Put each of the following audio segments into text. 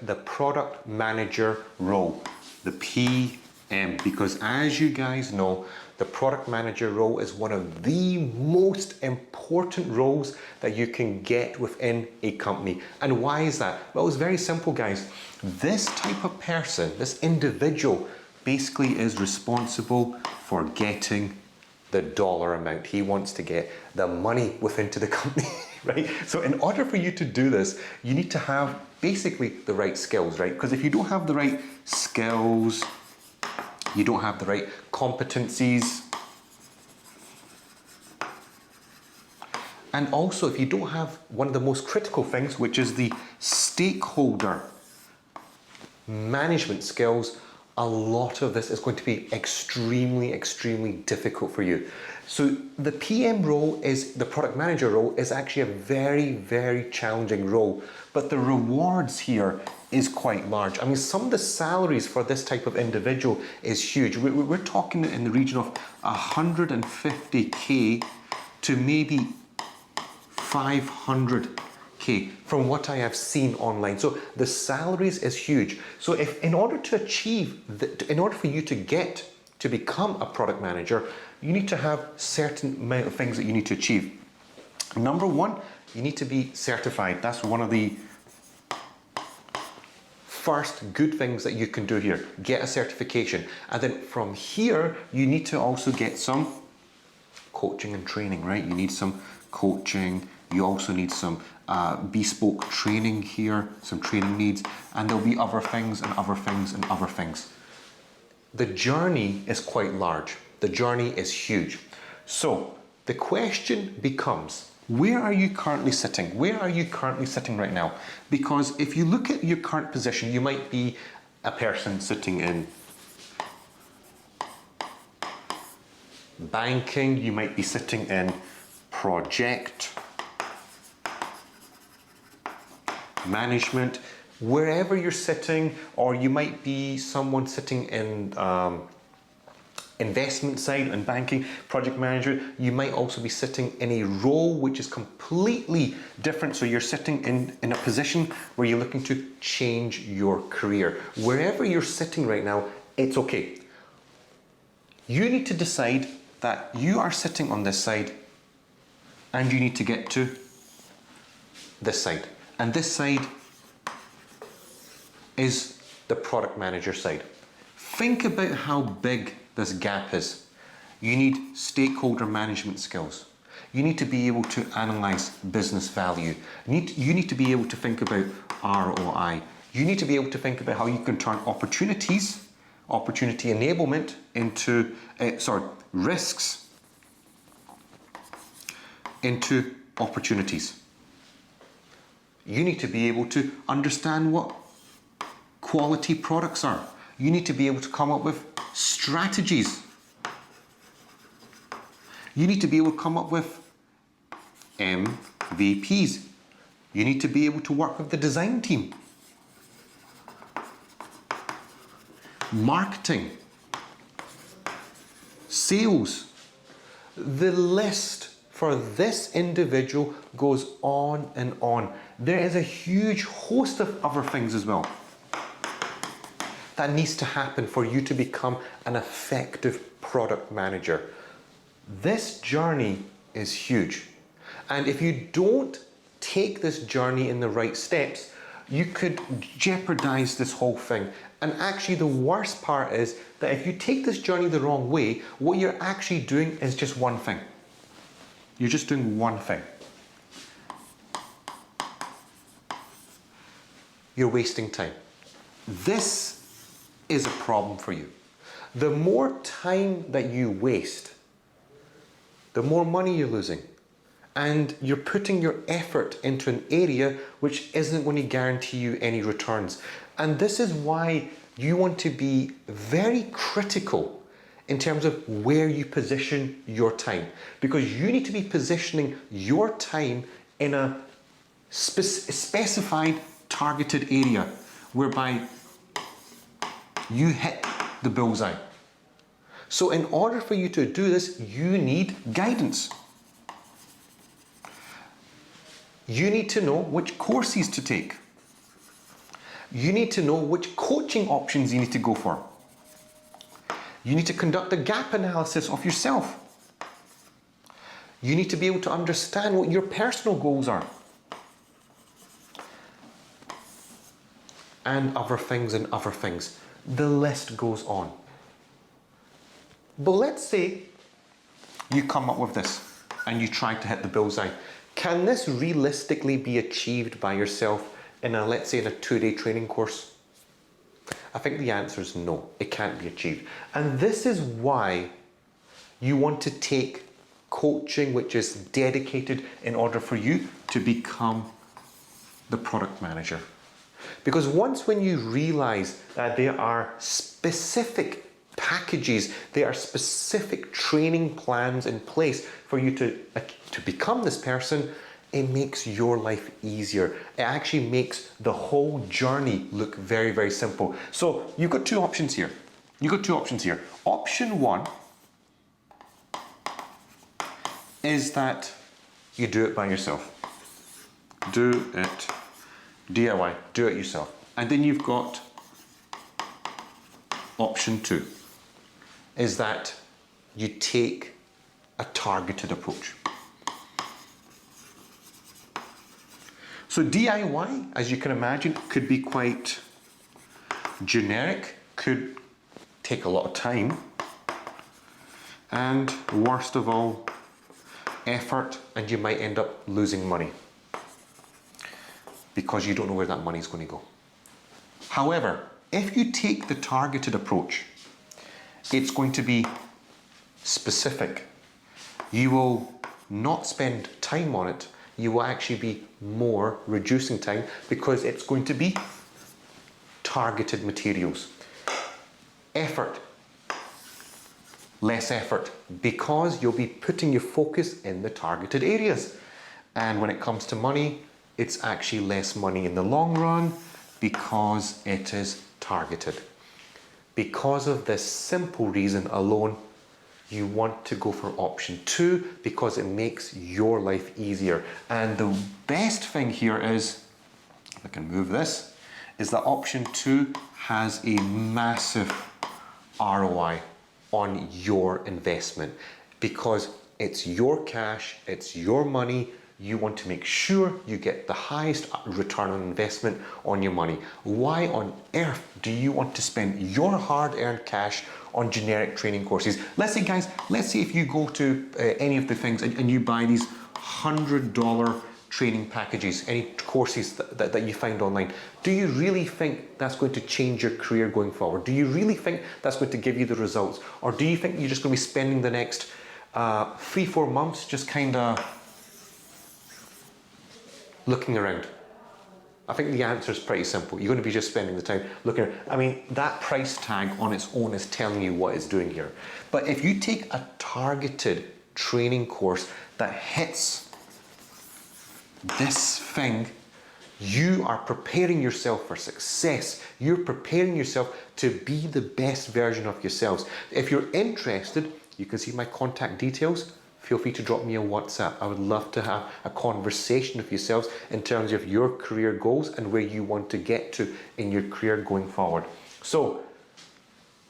the product manager role, the PM, because as you guys know, the product manager role is one of the most important roles that you can get within a company. And why is that? Well, it's very simple, guys. This type of person, this individual, basically is responsible for getting the dollar amount. He wants to get the money within the company, right? So in order for you to do this, you need to have basically the right skills, right? Because if you don't have the right skills, you don't have the right competencies, and also if you don't have one of the most critical things, which is the stakeholder management skills, a lot of this is going to be extremely difficult for you. So the PM role, is the product manager role, is actually a very challenging role, but the rewards here is quite large. I mean, some of the salaries for this type of individual is huge. We're talking in the region of 150k to maybe 500k from what I have seen online. So the salaries is huge. So if in order to achieve, in order for you to get to become a product manager, you need to have certain amount of things that you need to achieve. Number one, you need to be certified. That's one of the first good things that you can do here. Get a certification. And then from here, you need to also get some coaching and training, right? You need some coaching. You also need some bespoke training here, some training needs, and there'll be other things and other things and other things. The journey is quite large. The journey is huge. So the question becomes, where are you currently sitting? Where are you currently sitting right now? Because if you look at your current position, you might be a person sitting in banking, you might be sitting in project management, wherever you're sitting, or you might be someone sitting in investment side and banking, project manager. You might also be sitting in a role which is completely different. So you're sitting in a position where you're looking to change your career. Wherever you're sitting right now, it's okay. You need to decide that you are sitting on this side and you need to get to this side. And this side is the product manager side. Think about how big this gap is. You need stakeholder management skills. You need to be able to analyze business value. You need to be able to think about ROI. You need to be able to think about how you can turn opportunity enablement into, risks into opportunities. You need to be able to understand what quality products are. You need to be able to come up with strategies. You need to be able to come up with MVPs. You need to be able to work with the design team. Marketing. Sales. The list for this individual goes on and on. There is a huge host of other things as well that needs to happen for you to become an effective product manager. This journey is huge. And if you don't take this journey in the right steps, you could jeopardize this whole thing. And actually the worst part is that if you take this journey the wrong way, what you're actually doing is just one thing. You're just doing one thing. You're wasting time. This is a problem for you. The more time that you waste, the more money you're losing. And you're putting your effort into an area which isn't going to guarantee you any returns. And this is why you want to be very critical in terms of where you position your time. Because you need to be positioning your time in a specified targeted area whereby you hit the bullseye. So in order for you to do this, you need guidance. You need to know which courses to take. You need to know which coaching options you need to go for. You need to conduct a gap analysis of yourself. You need to be able to understand what your personal goals are. And other things and other things. The list goes on. But let's say you come up with this and you try to hit the bullseye. Can this realistically be achieved by yourself in a, let's say, in a 2-day training course? I think the answer is no, it can't be achieved. And this is why you want to take coaching which is dedicated in order for you to become the product manager. Because once when you realize that there are specific packages, there are specific training plans in place for you to become this person, it makes your life easier. It actually makes the whole journey look very, very simple. So you've got two options here. Option one is that you do it by yourself. Do it DIY, do it yourself. And then you've got option two, is that you take a targeted approach. So DIY, as you can imagine, could be quite generic, could take a lot of time, and worst of all, effort, and you might end up losing money because you don't know where that money is going to go. However, if you take the targeted approach, it's going to be specific. You will not spend time on it. You will actually be more reducing time because it's going to be targeted materials. Effort, less effort, because you'll be putting your focus in the targeted areas. And when it comes to money, it's actually less money in the long run because it is targeted. Because of this simple reason alone, you want to go for option two because it makes your life easier. And the best thing here is, if I can move this, is that option two has a massive ROI on your investment because it's your cash, it's your money. You want to make sure you get the highest return on investment on your money. Why on earth do you want to spend your hard-earned cash on generic training courses? Let's say, guys, if you go to any of the things and you buy these $100 training packages, any courses that you find online, do you really think that's going to change your career going forward? Do you really think that's going to give you the results? Or do you think you're just going to be spending the next 3-4 months just kind of looking around? I think the answer is pretty simple. You're going to be just spending the time looking around. I mean, that price tag on its own is telling you what it's doing here. But if you take a targeted training course that hits this thing, you are preparing yourself for success. You're preparing yourself to be the best version of yourselves. If you're interested, you can see my contact details. Feel free to drop me a WhatsApp. I would love to have a conversation with yourselves in terms of your career goals and where you want to get to in your career going forward. So,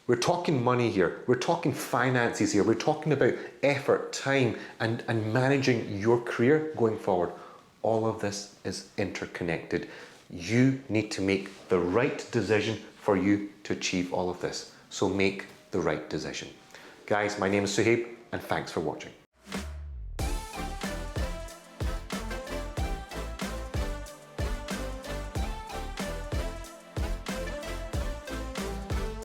we're talking money here. We're talking finances here. We're talking about effort, time, and managing your career going forward. All of this is interconnected. You need to make the right decision for you to achieve all of this. So make the right decision. Guys, my name is Suhaib, and thanks for watching.